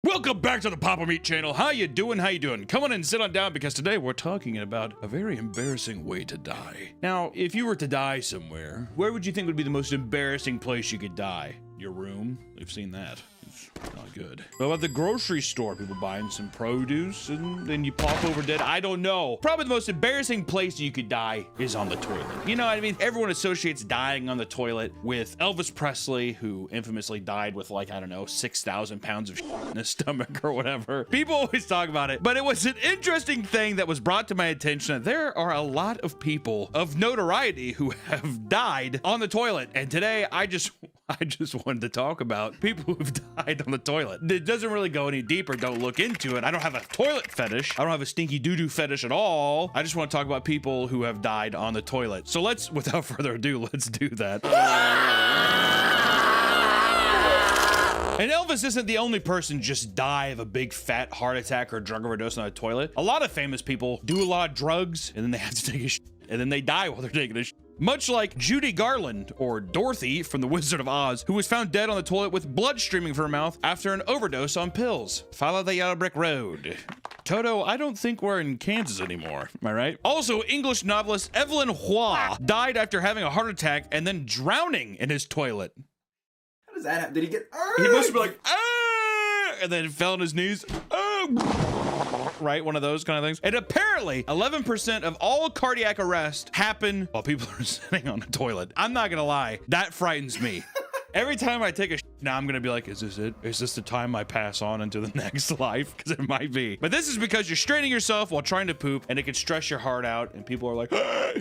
Welcome back to the Papa Meat channel. How you doing? How you doing? Come on and sit on down because today we're talking about a very embarrassing way to die. Now, if you were to die somewhere, where would you think would be the most embarrassing place you could die? Your room? We've seen that. It's not good. What about the grocery store? People buying some produce and then you pop over dead? I don't know. Probably the most embarrassing place you could die is on the toilet. You know what I mean? Everyone associates dying on the toilet with Elvis Presley, who infamously died with like, I don't know, 6,000 pounds of shit in his stomach or whatever. People always talk about it, but it was an interesting thing that was brought to my attention that there are a lot of people of notoriety who have died on the toilet. And today I just wanted to talk about people who've died on the toilet. It doesn't really go any deeper. Don't look into it. I don't have a toilet fetish. I don't have a stinky doo-doo fetish at all. I just want to talk about people who have died on the toilet. So let's, without further ado, let's do that. And Elvis isn't the only person just die of a big fat heart attack or drug overdose on a toilet. A lot of famous people do a lot of drugs and then they have to take a shit and then they die while they're taking a shit. Much like Judy Garland, or Dorothy from The Wizard of Oz, who was found dead on the toilet with blood streaming from her mouth after an overdose on pills. Follow the yellow brick road. Toto, I don't think we're in Kansas anymore. Am I right? Also, English novelist Evelyn Waugh died after having a heart attack and then drowning in his toilet. How does that happen? Did he get... He must have been like, and then fell on his knees. Right, one of those kind of things. And apparently 11% of all cardiac arrests happen while people are sitting on the toilet. I'm not gonna lie, that frightens me. Every time I take a now I'm gonna be like, is this it? Is this the time I pass on into the next life? Because it might be. But this is because you're straining yourself while trying to poop and it can stress your heart out and people are like,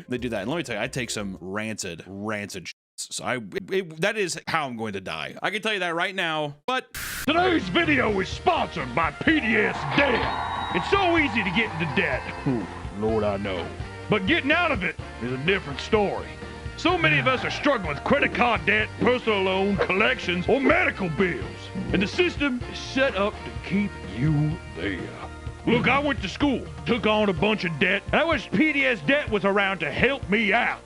they do that. And let me tell you, I take some rancid so that is how I'm going to die. I can tell you that right now, but today's video is sponsored by PDS Debt. It's so easy to get into debt. Lord, I know. But getting out of it is a different story. So many of us are struggling with credit card debt, personal loan, collections, or medical bills. And the system is set up to keep you there. Look, I went to school, took on a bunch of debt, and I wish PDS Debt was around to help me out.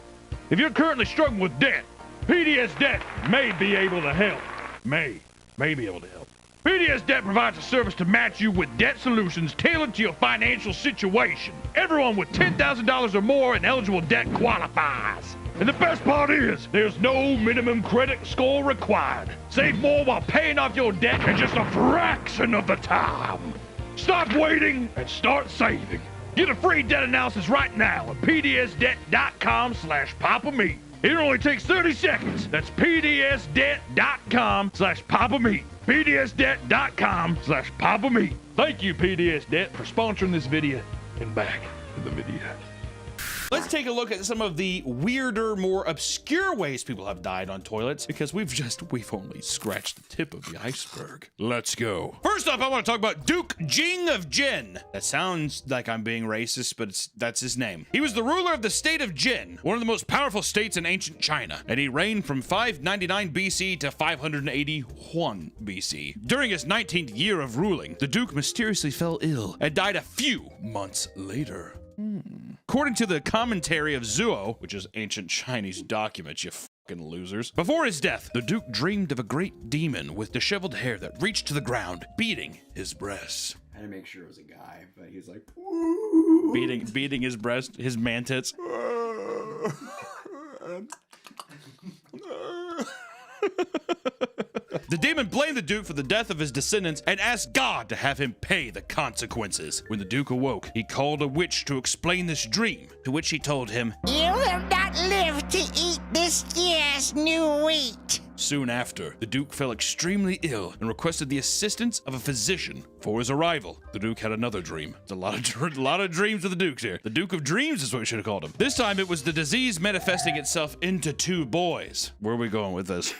If you're currently struggling with debt, PDS Debt may be able to help. May be able to help. PDS Debt provides a service to match you with debt solutions tailored to your financial situation. Everyone with $10,000 or more in eligible debt qualifies. And the best part is, there's no minimum credit score required. Save more while paying off your debt in just a fraction of the time. Stop waiting and start saving. Get a free debt analysis right now at pdsdebt.com/papameat. It only takes 30 seconds. That's pdsdebt.com/papameat. pdsdebt.com/papameat. Thank you, PDS Debt, for sponsoring this video. And back to the video. let's take a look at some of the weirder, more obscure ways people have died on toilets, because we've only scratched the tip of the iceberg. Let's go. First up, I want to talk about Duke Jing of Jin. That sounds like I'm being racist, but that's his name. He was the ruler of the state of Jin, one of the most powerful states in ancient China, and he reigned from 599 BC to 581 BC. During his 19th year of ruling, the Duke mysteriously fell ill and died a few months later. According to the commentary of Zuo, which is ancient Chinese documents, you fucking losers. Before his death, the Duke dreamed of a great demon with disheveled hair that reached to the ground, beating his breasts. I had to make sure it was a guy, but he was like, beating his breast, his man tits. The demon blamed the Duke for the death of his descendants and asked God to have him pay the consequences. When the Duke awoke, he called a witch to explain this dream, to which he told him, "You will not live to eat this year's new wheat." Soon after, the Duke fell extremely ill and requested the assistance of a physician for his arrival. The Duke had another dream. It's a lot of dreams with the Dukes here. The Duke of Dreams is what we should have called him. This time it was the disease manifesting itself into two boys. Where are we going with this?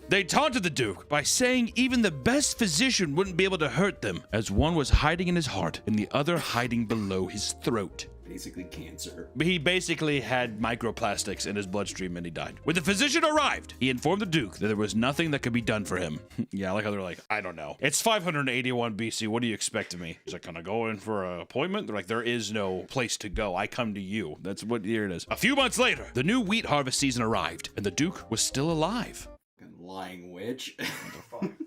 They taunted the Duke by saying even the best physician wouldn't be able to hurt them, as one was hiding in his heart and the other hiding below his throat. basically cancer. He basically had microplastics in his bloodstream and he died. When the physician arrived, he informed the Duke that there was nothing that could be done for him. Yeah, I like how they're like, I don't know. It's 581 BC. What do you expect of me? He's like, can I go in for an appointment? They're like, there is no place to go. I come to you. That's what, here it is. A few months later, the new wheat harvest season arrived and the Duke was still alive. Lying witch.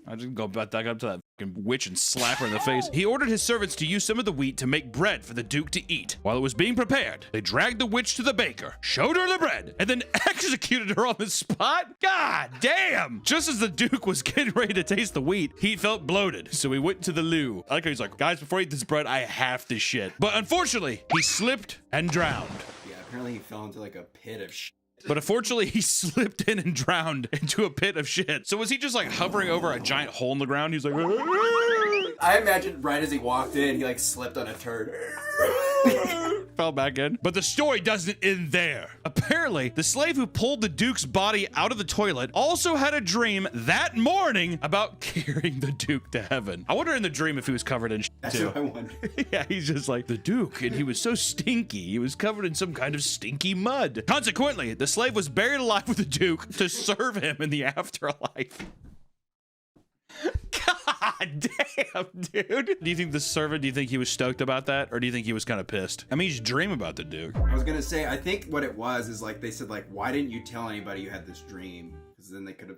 I just go back up to that fucking witch and slap her in the face. He ordered his servants to use some of the wheat to make bread for the Duke to eat. While it was being prepared, they dragged the witch to the baker, showed her the bread, and then executed her on the spot. God damn! Just as the Duke was getting ready to taste the wheat, he felt bloated, so he went to the loo. I like how he's like, guys, before I eat this bread, I have to shit. But unfortunately, he slipped and drowned. Yeah, apparently he fell into like a pit of shit. But unfortunately, he slipped in and drowned into a pit of shit. So was he just like hovering over a giant hole in the ground? He's like, I imagine right as he walked in, he like slipped on a turd. fell back in. But the story doesn't end there. Apparently, the slave who pulled the Duke's body out of the toilet also had a dream that morning about carrying the Duke to heaven. I wonder in the dream if he was covered in shit That's too. what I wonder. Yeah, he's just like, the Duke, and he was so stinky. He was covered in some kind of stinky mud. Consequently, the slave was buried alive with the Duke to serve him in the afterlife. God damn, dude. Do you think the servant, do you think he was stoked about that? Or do you think he was kind of pissed? I mean, he's dream about the Duke. I was gonna say, I think what it was is like they said like, why didn't you tell anybody you had this dream? Because then they could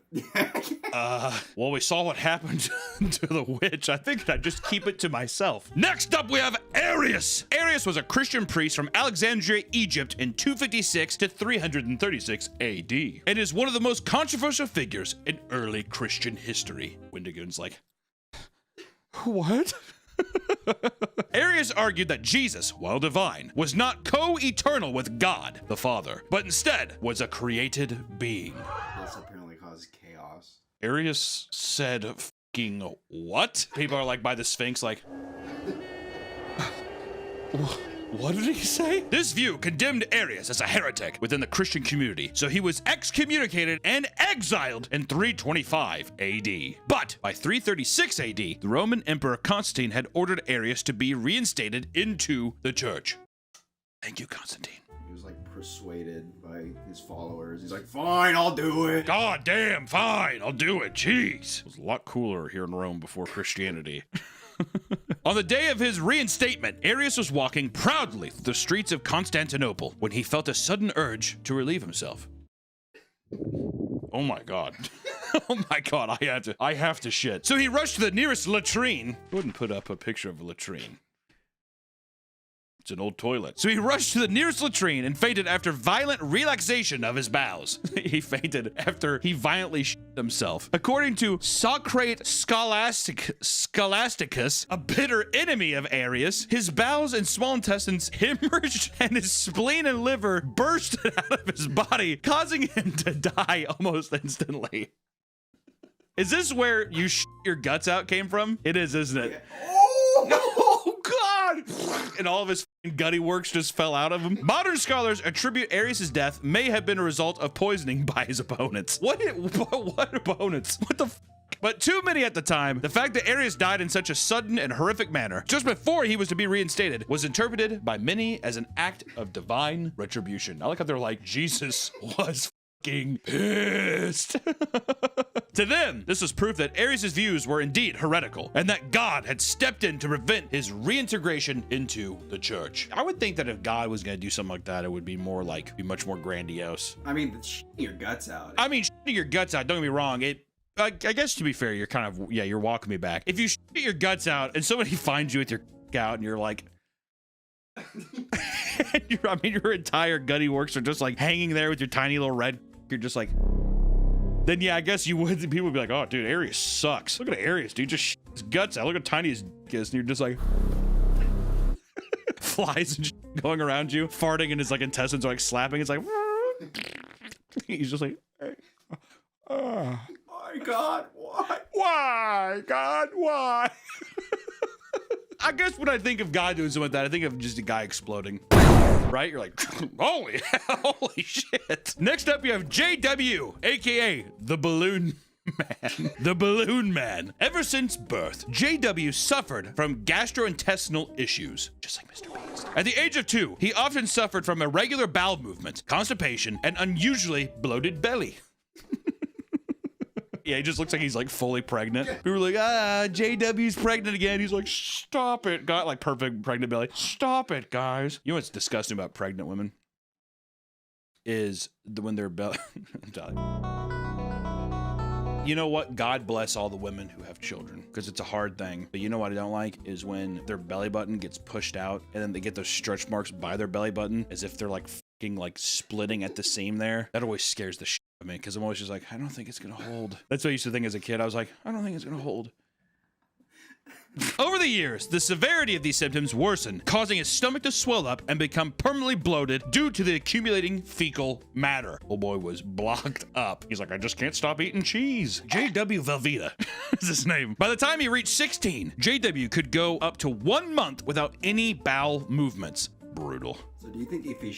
have. Well, we saw what happened to the witch. I think I'd just keep it to myself. Next up, we have Arius. Arius was a Christian priest from Alexandria, Egypt in 256 to 336 AD, and is one of the most controversial figures in early Christian history. Wendigoon's like, what? Arius argued that Jesus, while divine, was not co-eternal with God, the Father, but instead was a created being. This apparently causes chaos. Arius said fucking what? People are like by the Sphinx like, what did he say? This view condemned Arius as a heretic within the Christian community, so he was excommunicated and exiled in 325 AD. But by 336 AD, the Roman Emperor Constantine had ordered Arius to be reinstated into the church. Thank you, Constantine. He was like persuaded by his followers. He's like, fine, I'll do it. God damn, fine, I'll do it. Jeez. It was a lot cooler here in Rome before Christianity. On the day of his reinstatement, Arius was walking proudly through the streets of Constantinople when he felt a sudden urge to relieve himself. Oh my God. Oh my God, I have to shit. So he rushed to the nearest latrine. I wouldn't put up a picture of a latrine. It's an old toilet. So he rushed to the nearest latrine and fainted after violent relaxation of his bowels. He fainted after he violently shit himself. According to Socrate Scholasticus, a bitter enemy of Arius, his bowels and small intestines hemorrhaged and his spleen and liver bursted out of his body, causing him to die almost instantly. Is this where you shit your guts out came from? It is, isn't it? Oh God! And all of his gutty works just fell out of him. Modern scholars attribute Arius' death may have been a result of poisoning by his opponents. What opponents? What the f? But too many at the time, the fact that Arius died in such a sudden and horrific manner, just before he was to be reinstated, was interpreted by many as an act of divine retribution. I like how they're like, Jesus was fucking pissed. To them, this was proof that Arius' views were indeed heretical, and that God had stepped in to prevent his reintegration into the church. I would think that if God was going to do something like that, it would be more like, be much more grandiose. I mean, shitting your guts out. I mean, shitting your guts out, don't get me wrong, I guess to be fair, you're kind of, yeah, you're walking me back. If you shit your guts out and somebody finds you with your out and you're like, your entire gutty works are just like hanging there with your tiny little red, you're just like, then yeah, I guess you would. People would be like, oh, dude, Arius sucks. Look at Arius, dude, just shit his guts out. Look how tiny his dick is, and you're just like, flies and shit going around you, farting, and his like intestines are like slapping. It's like, he's just like, My God, why? why, God, why? I guess when I think of God doing something like that, I think of just a guy exploding. Right? You're like, holy hell, holy shit. Next up, you have JW, aka the Balloon Man. The Balloon Man. Ever since birth, JW suffered from gastrointestinal issues, just like Mr. Beast. At the age of 2, he often suffered from irregular bowel movements, constipation, and unusually bloated belly. Yeah, he just looks like he's like fully pregnant. We were like, JW's pregnant again. He's like, stop it. Got like perfect pregnant belly. Stop it, guys. You know what's disgusting about pregnant women? Is when their belly. I'm telling you. You know what? God bless all the women who have children, because it's a hard thing. But you know what I don't like is when their belly button gets pushed out and then they get those stretch marks by their belly button as if they're like fucking like splitting at the seam there. That always scares the shit out of me, because I'm always just like, I don't think it's gonna hold. That's what I used to think as a kid. I was like, I don't think it's gonna hold. Over the years, the severity of these symptoms worsened, causing his stomach to swell up and become permanently bloated due to the accumulating fecal matter. Old boy was blocked up. He's like, I just can't stop eating cheese. J.W. Velveeta is his name. By the time he reached 16, J.W. could go up to 1 month without any bowel movements. Brutal. So do you think if he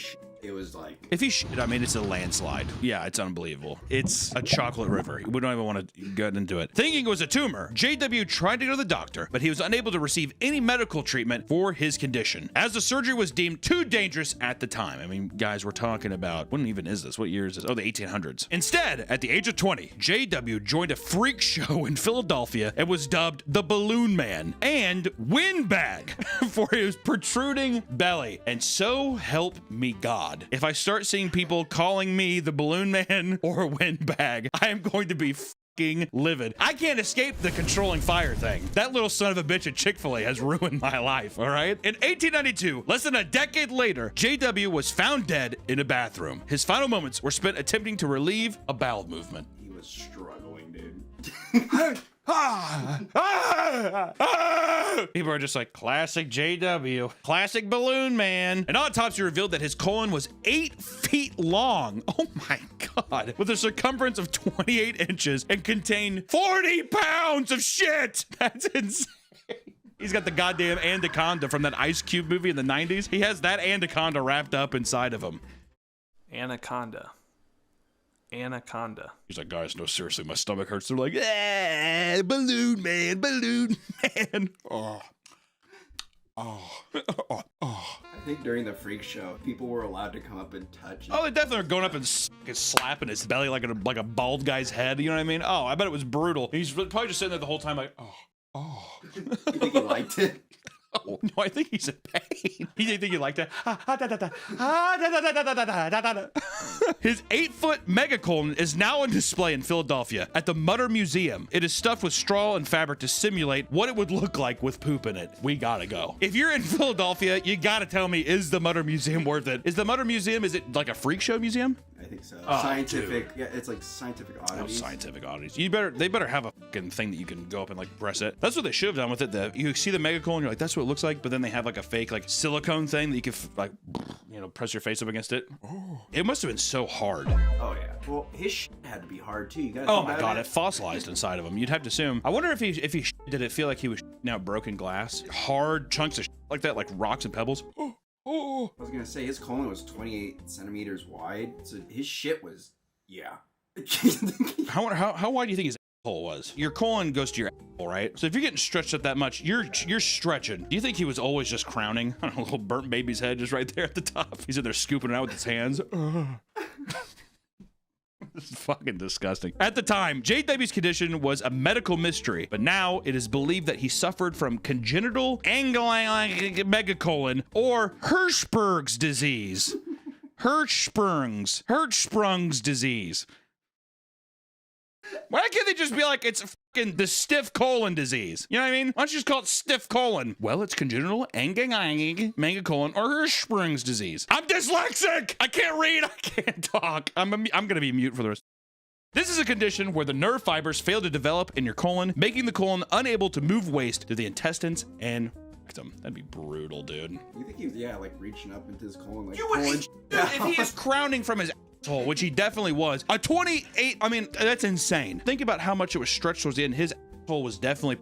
it was like... If he shit, I mean, it's a landslide. Yeah, it's unbelievable. It's a chocolate river. We don't even want to get into it. Thinking it was a tumor, JW tried to go to the doctor, but he was unable to receive any medical treatment for his condition, as the surgery was deemed too dangerous at the time. I mean, guys, we're talking about, when even is this? What year is this? Oh, the 1800s. Instead, at the age of 20, JW joined a freak show in Philadelphia and was dubbed the Balloon Man and Windbag for his protruding belly. And so help me God, if I start seeing people calling me the Balloon Man or Windbag, I am going to be fucking livid. I can't escape the controlling fire thing. That little son of a bitch at Chick-fil-A has ruined my life, all right? In 1892, less than a decade later, JW was found dead in a bathroom. His final moments were spent attempting to relieve a bowel movement. He was struggling, dude. People are just like, classic JW, classic Balloon Man. An autopsy revealed that his colon was 8 feet long. Oh my God. With a circumference of 28 inches and contained 40 pounds of shit. That's insane. He's got the goddamn anaconda from that Ice Cube movie in the 90s. He has that anaconda wrapped up inside of him. Anaconda. He's like, guys, no, seriously, my stomach hurts. They're like, Balloon Man, Balloon Man. I think during the freak show, people were allowed to come up and touch. Oh, they definitely are going up and slapping his belly like a bald guy's head. You know what I mean? Oh, I bet it was brutal. He's probably just sitting there the whole time like, You think he liked it? Oh, no, I think he's in pain. He didn't think he liked that. His 8-foot megacolon is now on display in Philadelphia at the Mutter Museum. It is stuffed with straw and fabric to simulate what it would look like with poop in it. We gotta go. If you're in Philadelphia, you gotta tell me, is the Mutter Museum worth it? Is the Mutter Museum, is it like a freak show museum? I think so. Oh, Scientific. Yeah, it's like scientific oddities. Oh, scientific oddities. They better have a fucking thing that you can go up and like press it. That's what they should have done with it. You see the megacolon, you're like, that's what it looks like, but then they have like a fake like silicone thing that you can like, you know, press your face up against it. It must have been so hard. Oh yeah. Well, his shit had to be hard too. You gotta Oh think my about God, it fossilized inside of him. You'd have to assume. I wonder if he did it feel like he was out broken glass, hard chunks of like that, like rocks and pebbles. I was gonna say his colon was 28 centimeters wide, so his shit was, yeah. How wide do you think his asshole was? Your colon goes to your asshole, right? So if you're getting stretched up that much, you're stretching. Do you think he was always just crowning on a little burnt baby's head just right there at the top? He's in there scooping it out with his hands. This is fucking disgusting. At the time, JW's condition was a medical mystery, but now it is believed that he suffered from congenital megacolon or Hirschberg's disease. Hirschsprung's disease. Why can't they just be like, it's fucking the stiff colon disease? You know what I mean? Why don't you just call it stiff colon? Well, it's congenital megacolon or Hirschsprung's disease. I'm dyslexic! I can't read, I can't talk. I'm gonna be mute for the rest. This is a condition where the nerve fibers fail to develop in your colon, making the colon unable to move waste to the intestines and rectum. That'd be brutal, dude. You think he was, yeah, like reaching up into his colon, like If he is crowning from his asshole, which he definitely was, a 28, I mean, that's insane. Think about how much it was stretched towards the end. His asshole was definitely,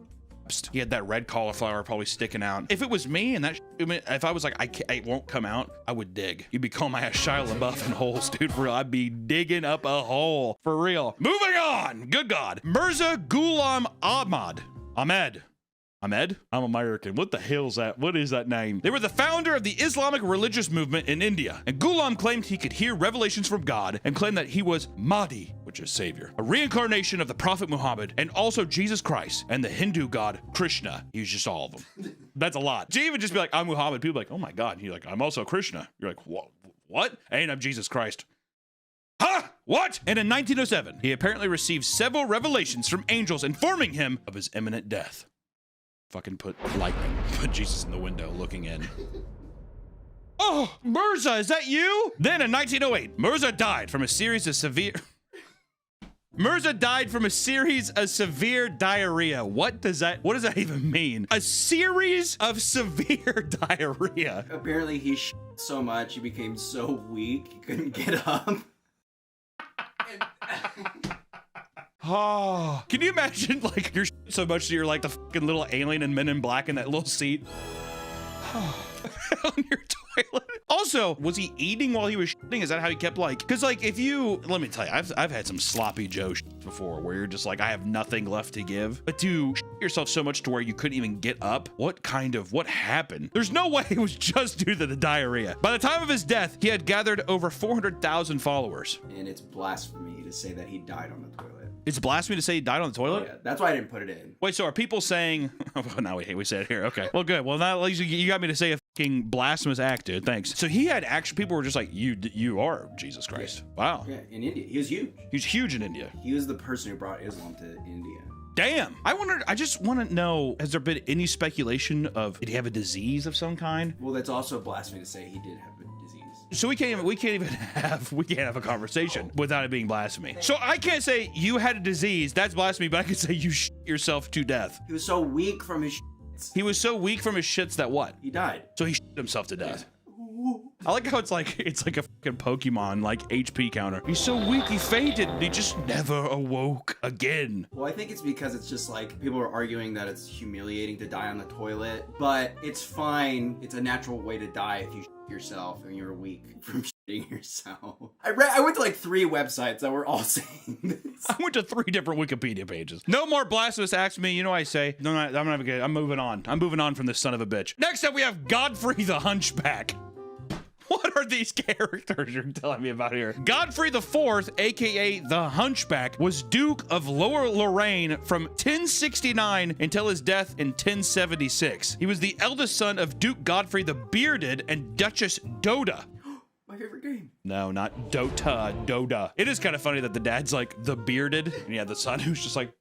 he had that red cauliflower probably sticking out. If it was me and that, I mean, if I was like, it won't come out, I would dig. You'd be calling my ass Shia LaBeouf in holes, dude, for real. I'd be digging up a hole, for real. Moving on, good God. Mirza Ghulam Ahmed. Ahmed? I'm American. What the hell's that? What is that name? They were the founder of the Islamic religious movement in India, and Ghulam claimed he could hear revelations from God and claimed that he was Mahdi, which is savior, a reincarnation of the Prophet Muhammad and also Jesus Christ and the Hindu god Krishna. He was just all of them. That's a lot. To even just be like, I'm Muhammad, people are like, oh my God. And you're like, I'm also Krishna. You're like, what? And I'm Jesus Christ. Huh? What? And in 1907, he apparently received several revelations from angels informing him of his imminent death. Fucking put lightning, put Jesus in the window looking in. Oh, Mirza, is that you? Then in 1908, Mirza died from a series of severe diarrhea. What does that even mean? A series of severe diarrhea. Apparently he so much, he became so weak, he couldn't get up. Oh, can you imagine like you're so much that you're like the fucking little alien in Men in Black in that little seat on your toilet? Also, was he eating while he was shitting? Is that how he kept like? Because like if you, let me tell you, I've had some sloppy Joe before where you're just like I have nothing left to give, but to shit yourself so much to where you couldn't even get up. What happened? There's no way it was just due to the diarrhea. By the time of his death, he had gathered over 400,000 followers. And it's blasphemy to say that he died on the toilet. It's blasphemy to say he died on the toilet? Yeah, that's why I didn't put it in. Wait, so are people saying... Oh, now we said it here. Okay. Well, good. Well, now at least you got me to say a fucking blasphemous act, dude. Thanks. So he had actually... People were just like, you are Jesus Christ. Yeah. Wow. Yeah, in India. He was huge. He was huge in India. He was the person who brought Islam to India. Damn. I just want to know, has there been any speculation of, did he have a disease of some kind? Well, that's also blasphemy to say he did have a disease. So we can't have a conversation without it being blasphemy. So I can't say you had a disease, that's blasphemy, but I can say you shit yourself to death. He was so weak from his shits. He was so weak from his shits that what? He died. So he shit himself to death. I like how it's like a fucking Pokemon like HP counter. He's so weak he fainted and he just never awoke again. Well, I think it's because it's just like people are arguing that it's humiliating to die on the toilet, but it's fine. It's a natural way to die if you shit yourself and you're weak from shitting yourself. I went to like 3 websites that were all saying this. I went to 3 different Wikipedia pages. No more blasphemous acts me. You know what I say? No, I'm moving on. I'm moving on from this son of a bitch. Next up, we have Godfrey the Hunchback. What are these characters you're telling me about here? Godfrey IV, aka the Hunchback, was Duke of Lower Lorraine from 1069 until his death in 1076. He was the eldest son of Duke Godfrey the Bearded and Duchess Doda. My favorite game. No, not Dota, Doda. It is kind of funny that the dad's like the Bearded, and yeah, the son who's just like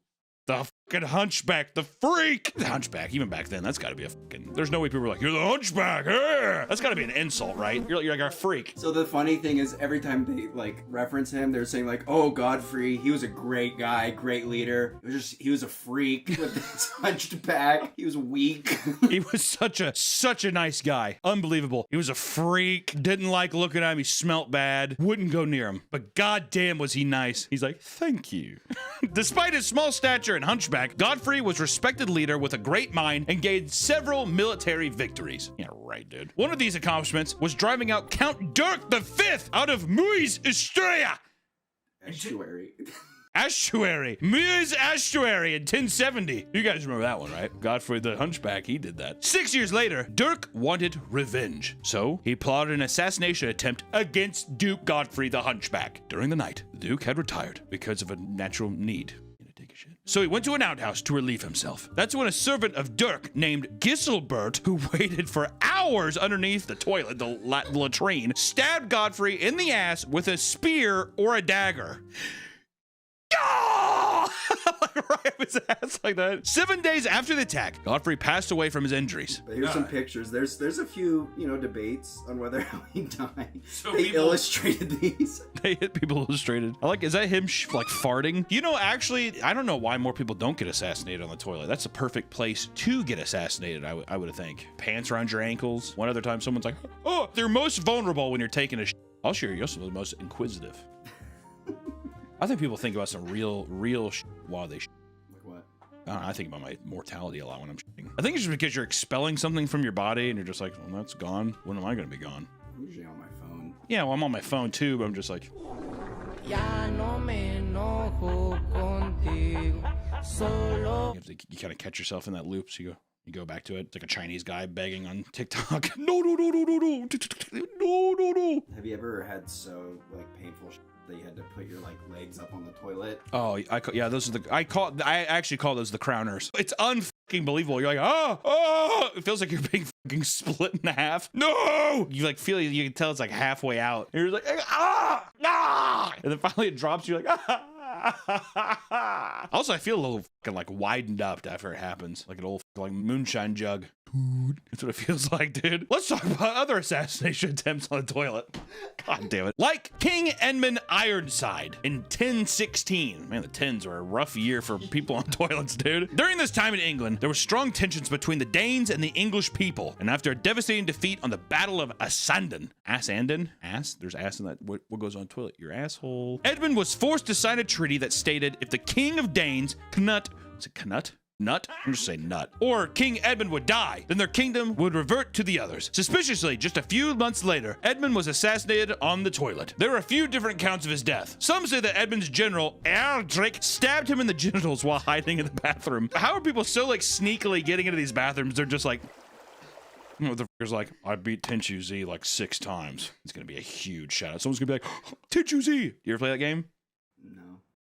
the fucking Hunchback, the freak. The Hunchback, even back then, that's gotta be a fucking, there's no way people were like, you're the Hunchback, yeah. That's gotta be an insult, right? You're like a freak. So the funny thing is every time they like reference him, they're saying like, oh, Godfrey, he was a great guy, great leader. He was a freak with his hunched back. He was weak. He was such a nice guy. Unbelievable. He was a freak. Didn't like looking at him. He smelt bad. Wouldn't go near him. But goddamn was he nice. He's like, thank you. Despite his small stature and hunchback, Godfrey was a respected leader with a great mind and gained several military victories. Yeah, right, dude. One of these accomplishments was driving out Count Dirk V out of Muis Estuary. Muis Estuary in 1070. You guys remember that one, right? Godfrey the Hunchback, he did that. 6 years later, Dirk wanted revenge. So he plotted an assassination attempt against Duke Godfrey the Hunchback. During the night, the Duke had retired because of a natural need. So he went to an outhouse to relieve himself. That's when a servant of Dirk named Giselbert, who waited for hours underneath the toilet, the latrine, stabbed Godfrey in the ass with a spear or a dagger. Right up his ass like that. 7 days after the attack, Godfrey passed away from his injuries. But here's some pictures. There's a few, debates on whether how he died. So they illustrated these. They hit people illustrated. I like, is that him like farting? Actually, I don't know why more people don't get assassinated on the toilet. That's the perfect place to get assassinated, I would think. Pants around your ankles. One other time someone's like, oh, they're most vulnerable when you're taking a I'll share you're also the most inquisitive. I think people think about some real while they Like what? I think about my mortality a lot when I'm shitting. I think it's just because you're expelling something from your body and you're just like, well, that's gone. When am I going to be gone? I'm usually on my phone. Yeah, well, I'm on my phone too, but I'm just like... You kind of catch yourself in that loop, so you go back to it. It's like a Chinese guy begging on TikTok. No. Have you ever had so painful that you had to put your legs up on the toilet? Oh, those are I actually call those the crowners. It's fucking believable. You're like, oh, it feels like you're being fucking split in half. No, you like feel, you can tell it's like halfway out. And you're like, and then finally it drops. You're like, Also, I feel a little fucking like widened up after it happens, like an old like moonshine jug. That's what it feels like, dude. Let's talk about other assassination attempts on the toilet. God damn it. Like King Edmund Ironside in 1016. Man, the 10s were a rough year for people on toilets, dude. During this time in England, there were strong tensions between the Danes and the English people. And after a devastating defeat on the Battle of Assandun. Ass? There's ass in that. What goes on the toilet? Your asshole. Edmund was forced to sign a treaty that stated if the King of Danes, Nut? I'm just saying nut. Or King Edmund would die, then their kingdom would revert to the others. Suspiciously, just a few months later, Edmund was assassinated on the toilet. There are a few different accounts of his death. Some say that Edmund's general, Erdrick, stabbed him in the genitals while hiding in the bathroom. How are people so like sneakily getting into these bathrooms? They're just like, you know, the f***er's like, I beat Tenchu Z like 6 times. It's gonna be a huge shout out. Someone's gonna be like, Tenchu Z. You ever play that game? No.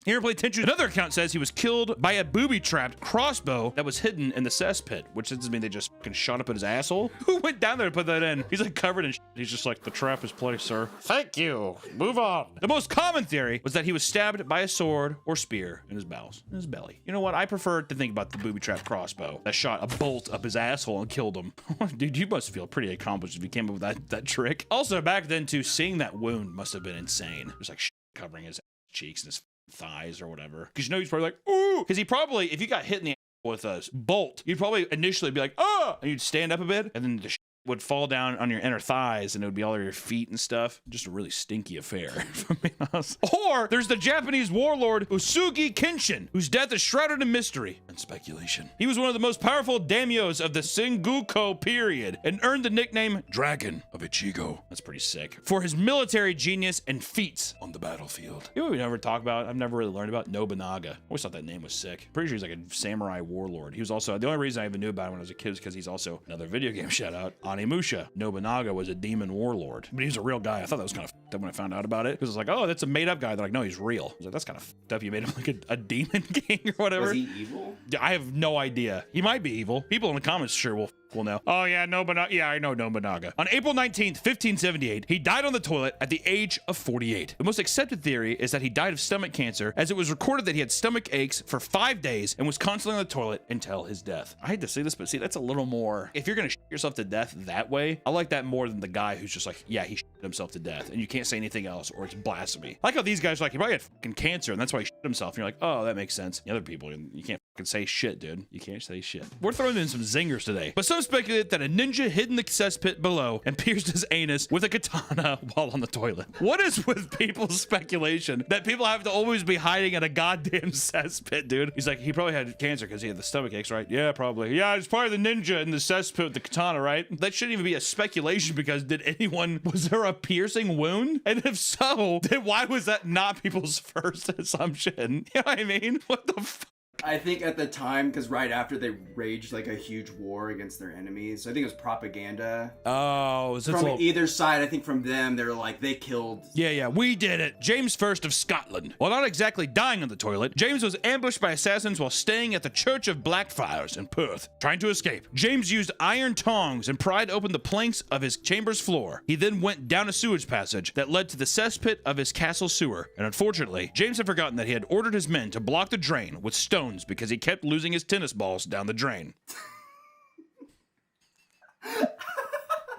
You ever played Tenchu? Another account says he was killed by a booby-trapped crossbow that was hidden in the cesspit, which doesn't mean they just fucking shot up at his asshole. Who went down there to put that in? He's like covered in shit. He's just like, the trap is placed, sir. Thank you. Move on. The most common theory was that he was stabbed by a sword or spear in his bowels, in his belly. You know what? I prefer to think about the booby-trapped crossbow that shot a bolt up his asshole and killed him. Dude, you must feel pretty accomplished if you came up with that trick. Also, back then, too, seeing that wound must have been insane. There's like shit covering his cheeks and his thighs or whatever, because you know he's probably like, ooh, because he probably, if you got hit in the with a bolt, you'd probably initially be like, oh, and you'd stand up a bit, and then the would fall down on your inner thighs and it would be all over your feet and stuff. Just a really stinky affair, if I'm being honest. Or there's the Japanese warlord Usugi Kenshin, whose death is shrouded in mystery and speculation. He was one of the most powerful daimyos of the Sengoku period and earned the nickname Dragon of Ichigo. That's pretty sick. For his military genius and feats on the battlefield. You know what we never talk about? I've never really learned about Nobunaga. I always thought that name was sick. Pretty sure he's like a samurai warlord. He was also, the only reason I even knew about him when I was a kid is because he's also another video game shout out. Onimusha. Nobunaga was a demon warlord, but he was a real guy. I thought that was kind of fucked up when I found out about it, because it's like, oh, that's a made up guy. They're like, no, he's real. I was like, that's kind of fucked up. You made him like a demon king or whatever. Was he evil? I have no idea. He might be evil. People in the comments sure will know. Oh yeah, Nobunaga. Yeah, I know Nobunaga. On April 19th, 1578, he died on the toilet at the age of 48. The most accepted theory is that he died of stomach cancer, as it was recorded that he had stomach aches for 5 days and was constantly on the toilet until his death. I hate to say this, but see, that's a little more, if you're gonna shit yourself to death that way, I like that more than the guy who's just like, yeah, he shit himself to death and you can't say anything else or it's blasphemy. I like how these guys are like, he probably had fucking cancer and that's why he shit himself. And you're like, oh, that makes sense. The other people, you can't fucking say shit, dude. You can't say shit. We're throwing in some zingers today, but some speculate that a ninja hid in the cesspit below and pierced his anus with a katana while on the toilet. What is with people's speculation that people have to always be hiding in a goddamn cesspit, dude? He's like, he probably had cancer because he had the stomach aches, right? Yeah, probably. Yeah, it's probably the ninja in the cesspit with the katana, right? That shouldn't even be a speculation, because was there a piercing wound? And if so, then why was that not people's first assumption? You know what I mean? What the fuck? I think at the time, because right after they waged like a huge war against their enemies, so I think it was propaganda. Oh, so from either side. I think from them, they were like, they killed. Yeah, we did it. James I of Scotland. While not exactly dying on the toilet, James was ambushed by assassins while staying at the Church of Blackfriars in Perth. Trying to escape, James used iron tongs and pried open the planks of his chamber's floor. He then went down a sewage passage that led to the cesspit of his castle sewer. And unfortunately, James had forgotten that he had ordered his men to block the drain with stones because he kept losing his tennis balls down the drain.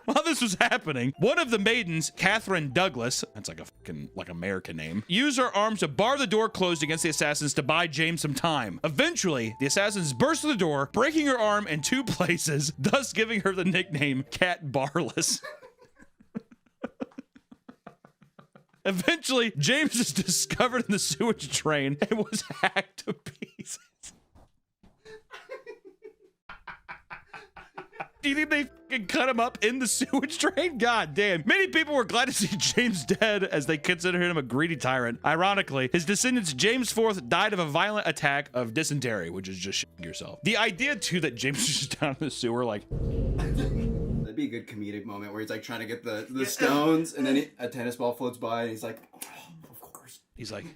While this was happening, one of the maidens, Catherine Douglas, that's like a fucking American name, used her arms to bar the door closed against the assassins to buy James some time. Eventually, the assassins burst through the door, breaking her arm in 2 places, thus giving her the nickname Cat Barless. Eventually, James is discovered in the sewage drain and was hacked to pieces. Do you think they fucking cut him up in the sewage drain? God damn. Many people were glad to see James dead, as they considered him a greedy tyrant. Ironically, his descendants James IV died of a violent attack of dysentery, which is just shitting yourself. The idea too that James was just down in the sewer like... That'd be a good comedic moment where he's like trying to get the stones, and then a tennis ball floats by and he's like, oh, of course. He's like...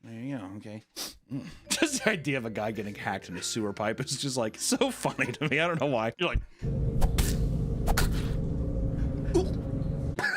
Yeah, okay. Just the idea of a guy getting hacked in a sewer pipe is just like so funny to me. I don't know why. You're like,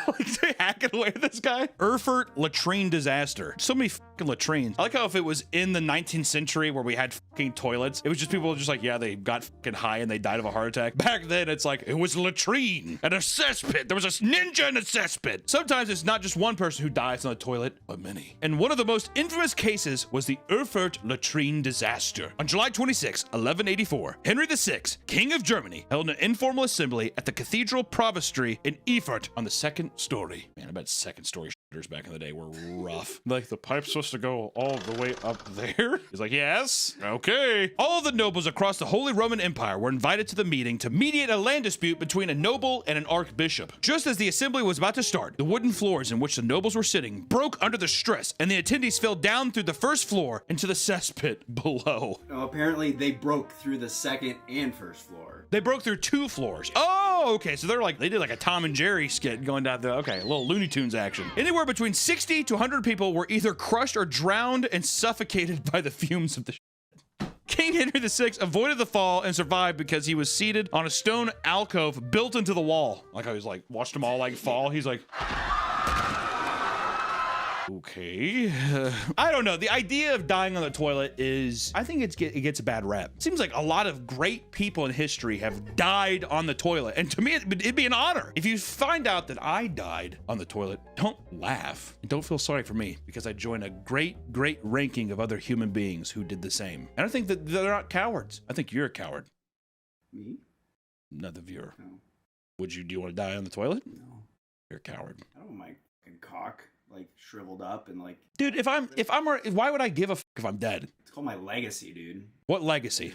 like hacking away at this guy. Erfurt latrine disaster. So many fucking latrines. I like how if it was in the 19th century where we had fucking toilets, it was just people just like, yeah, they got fucking high and they died of a heart attack. Back then, it's like, it was a latrine and a cesspit. There was a ninja in a cesspit. Sometimes it's not just one person who dies on the toilet, but many. And one of the most infamous cases was the Erfurt latrine disaster. On July 26, 1184, Henry VI, King of Germany, held an informal assembly at the Cathedral Provostry in Erfurt on the second story. Man, I bet second story shitters back in the day were rough. Like, the pipe's supposed to go all the way up there? He's like, yes, okay. All of the nobles across the Holy Roman Empire were invited to the meeting to mediate a land dispute between a noble and an archbishop. Just as the assembly was about to start, the wooden floors in which the nobles were sitting broke under the stress, and the attendees fell down through the first floor into the cesspit below. No, apparently they broke through the second and first floor. They broke through 2 floors. Oh, okay. So they're like, they did like a Tom and Jerry skit going down the, okay, a little Looney Tunes action. Anywhere between 60 to 100 people were either crushed or drowned and suffocated by the fumes of the shit. King Henry VI avoided the fall and survived because he was seated on a stone alcove built into the wall. Like how he's like, watched them all like fall. He's like, okay. I don't know. The idea of dying on the toilet is, I think it gets a bad rep. It seems like a lot of great people in history have died on the toilet. And to me, it'd be an honor. If you find out that I died on the toilet, don't laugh. And don't feel sorry for me because I joined a great ranking of other human beings who did the same. And I think that they're not cowards. I think you're a coward. Me? Not the viewer. No. Do you want to die on the toilet? No. You're a coward. I don't want my fucking cock like shriveled up and like. Dude, why would I give a fuck if I'm dead? It's called my legacy, dude. What legacy?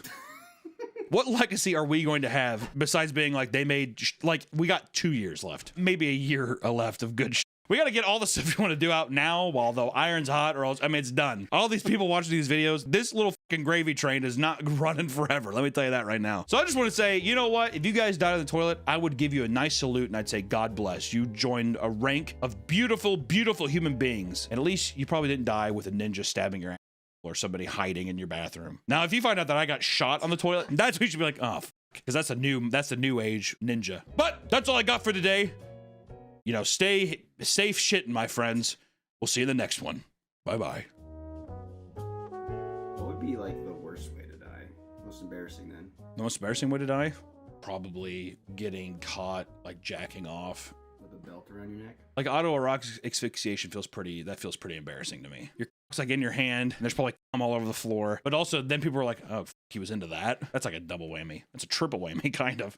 What legacy are we going to have besides being like they made, like, we got 2 years left, maybe a year left of good shit. We got to get all the stuff we want to do out now while the iron's hot, or else, I mean, it's done. All these people watching these videos, this little fucking gravy train is not running forever. Let me tell you that right now. So I just want to say, you know what? If you guys died on the toilet, I would give you a nice salute and I'd say, God bless. You joined a rank of beautiful, beautiful human beings. And at least you probably didn't die with a ninja stabbing your ass or somebody hiding in your bathroom. Now, if you find out that I got shot on the toilet, that's when you should be like, oh, because that's a new age ninja. But that's all I got for today. You know, stay safe shitting, my friends. We'll see you in the next one. Bye-bye. What would be like the worst way to die? Most embarrassing then? The most embarrassing way to die? Probably getting caught, like, jacking off. With a belt around your neck? Like, autoerotic asphyxiation feels pretty embarrassing to me. Your cock's like in your hand, and there's probably cum all over the floor. But also, then people are like, oh, he was into that. That's like a double whammy. That's a triple whammy, kind of.